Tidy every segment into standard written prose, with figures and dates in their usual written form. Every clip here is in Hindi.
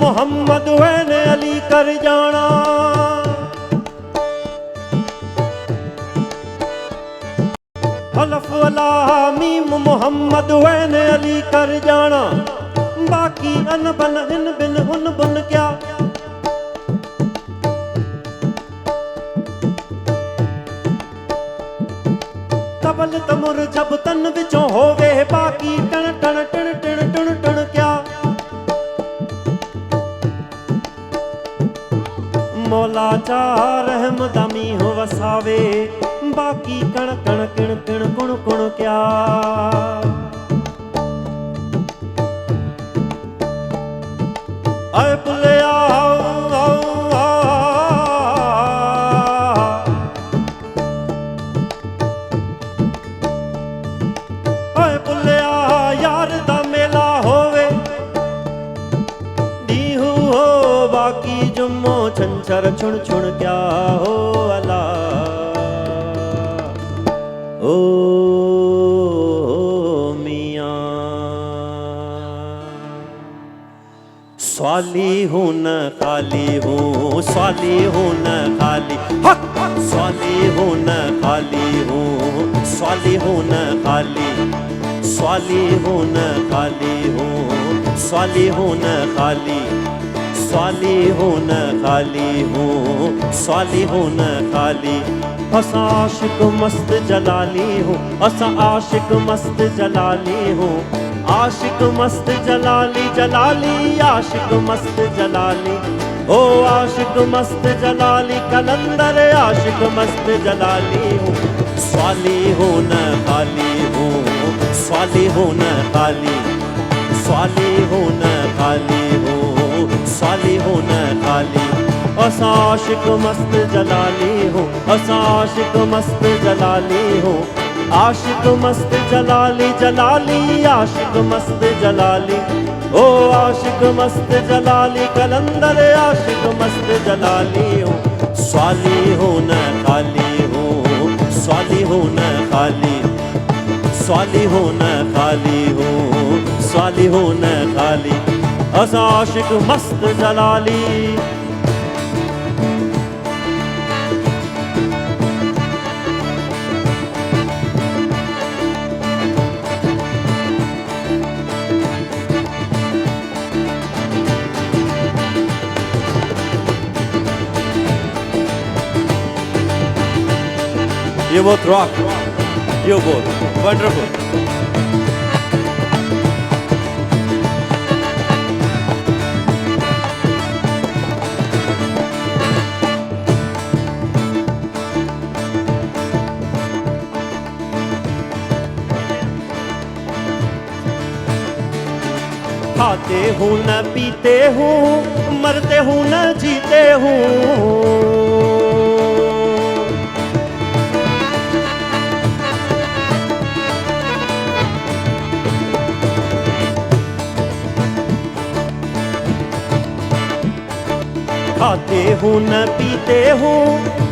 मुहम्मद वैन अली कर जाना। हलफ वाला मीम मुहम्मद वैन अली कर जाना। बाकी अन बन इन बिन उन बुन क्या। तबल तमुर जब तन विचों होवे बाकी टन टन टन टन टन टन क्या। मौला चा रहम दमी हो वसावे बाकी कण कण किण किण कुण कुण क्या। आए पुले जुम्मो छंछर छुण छुण क्या हो अला। ओ मियां स्वाली हूँ न खाली हूँ, स्वाली हूँ न खाली, स्वाली हूँ न खाली हूँ, स्वाली हूँ न खाली, स्वाली हूँ न खाली हूँ, स्वाली हूँ न खाली, स्वाली हूँ न खाली हूँ, स्वाली हूँ न खाली। असा आशिक मस्त जलाली हूँ, असा आशिक मस्त जलाली हूँ, आशिक मस्त जलाली जलाली, आशिक मस्त जलाली। ओ आशिक मस्त जलाली कलंदर आशिक मस्त जलाली हूँ। स्वाली हूँ न खाली हूँ, स्वाली हूँ न खाली, स्वाली हूँ न खाली हूँ, स्वाली हूँ न खाली। असा आशिक मस्त जलाली हूँ, असा आशिक मस्त जलाली हूँ, आशिक मस्त जलाली जलाली, आशिक मस्त जलाली। ओ आशिक मस्त जलाली कलंदर आशिक मस्त जलाली हूँ। स्वाली हूँ न खाली हूँ, स्वाली हूँ न खाली, स्वाली हूँ न खाली हूँ, स्वाली हूँ न खाली। असा आशिक मस्त जलाली। You both rock. You both. Wonderful. खाते हूँ न पीते हूँ, मरते हूँ न जीते हूँ। खाते हूँ न पीते हूँ,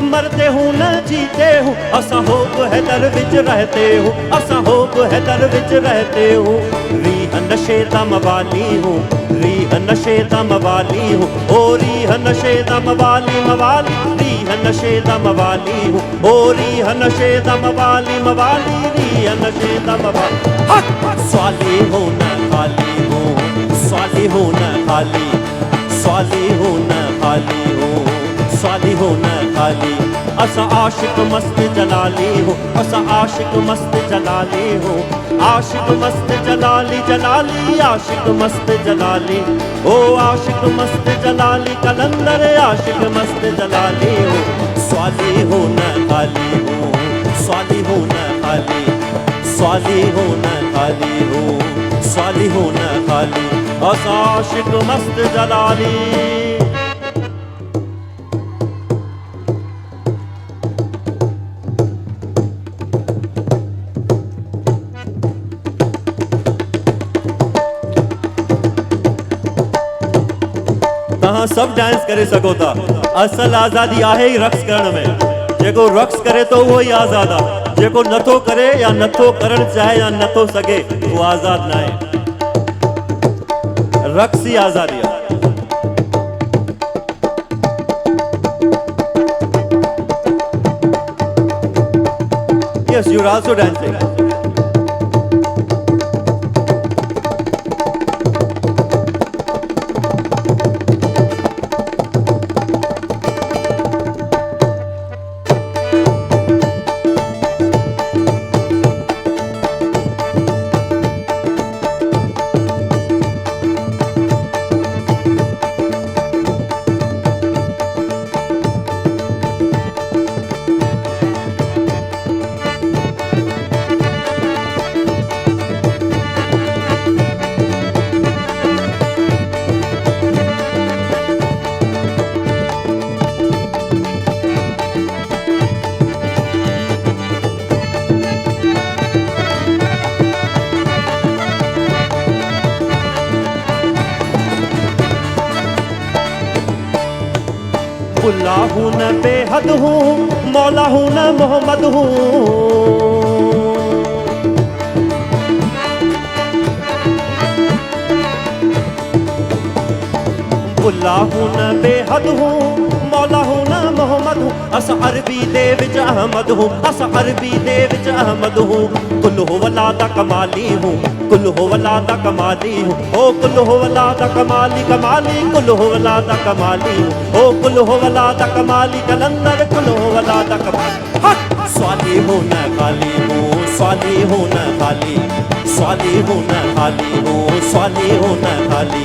मरते हूँ न जीते हूँ। असा होप है दर विच रहते हूँ, असा होप है दर विच रहते हूँ। रीह नशे दम वाली हूँ, रीह नशे दम वाली हूँ, ओ रीह नशे दम वाली मवाली, रीह नशे दम वाली हूँ, ओ रीह नशे दम वाली मवाली, रीह नशे दम वाली। स्वाली हूँ न खाली हूँ, स्वाली हूँ न खाली, स्वाली हूँ न खाली हूँ, स्वाली हूँ न खाली। असा आशिक मस्त जलाली हूँ, असा आशिक मस्त जलाली हूँ, आशिक मस्त जलाली जलाली, आशिक मस्त जलाली। ओ आशिक मस्त जलाली कलंदर आशिक मस्त जलाली हूँ। स्वाली हूँ न खाली हूँ, स्वाली हूँ न खाली, स्वाली हूँ न खाली हूँ, स्वाली हूँ न खाली। असा आशिक मस्त जलाली। तहां सब डांस करे सको था। असल आज़ादी आहे ही रक्स करण में। जेको रक्स करे तो वो ही आज़ाद आ, जेको नथो करे या नथो करण चाहे या नथो सके वो आज़ाद ना है। रक्स ही आज़ादी है। Yes, you're also dancing. खुला हूँ न बेहद हूँ, मौला हूँ न मोहम्मद हूँ। खुला हूँ न बेहद हूँ, मौला हूँ न मोहम्मद हूँ। अस अरबी दे विच अहमद हूँ, अस अरबी दे विच अहमद हूँ। कुल हो वलादा कमाली हूँ, कुल हो वलादा कमाली हूँ। ओ कुल हो वलादा कमाली कमाली, कुल हो वलादा कमाली हूँ। ओ कुल हो वलादा कमाली कलंदर, कुल हो वलादा कमाली। हक स्वाली हूँ न खाली हूँ, स्वाली हूँ न खाली, स्वाली हूँ न खाली हूँ, स्वाली हूँ न खाली,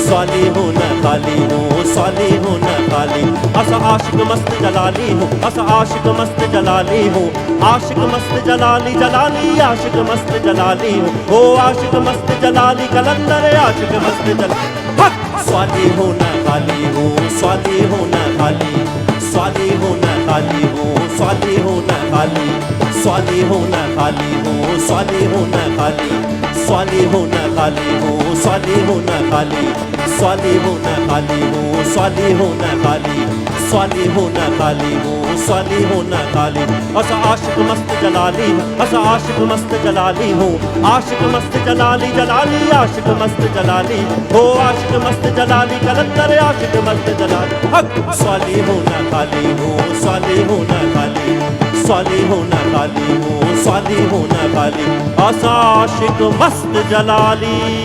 स्वाली हूँ न खाली हूँ, स्वाली हूँ न खाली। अस आशिक मस्त जलाली हूँ, अस आशिक मस्त जलाली हूँ। आशिक मस्त जलाली जलाली, आशिक मस्त जलाली हूँ। ओ आशिक मस्त जलाली कलंदर, आशिक मस्त जल। हक स्वाली हूँ न खाली हूँ, स्वाली हूँ न खाली, स्वाली हूँ न खाली हूँ, स्वाली हूँ न खाली, स्वाली हूँ न खाली हूँ, स्वाली हूँ न खाली, स्वाली हूँ न खाली हूँ, स्वाली हूँ न खाली, स्वाली हूँ न खाली हूँ, स्वाली हूँ न खाली, स्वाली हूँ न खाली हूँ, स्वाली हूँ न खाली। अस आशिक मस्त जलाली हूँ, अस आशिक मस्त जलाली हूँ। आशिक मस्त जलाली जलाली, आशिक मस्त जलाली। हो आशिक मस्त जलाली कलंदर, आशिक मस्त जलाली। हक स्वाली हूँ न खाली हूँ, स्वाली हूँ न खाली, स्वाली हूँ न खाली हूँ, स्वाली हूँ न खाली। अस आशिक मस्त जलाली।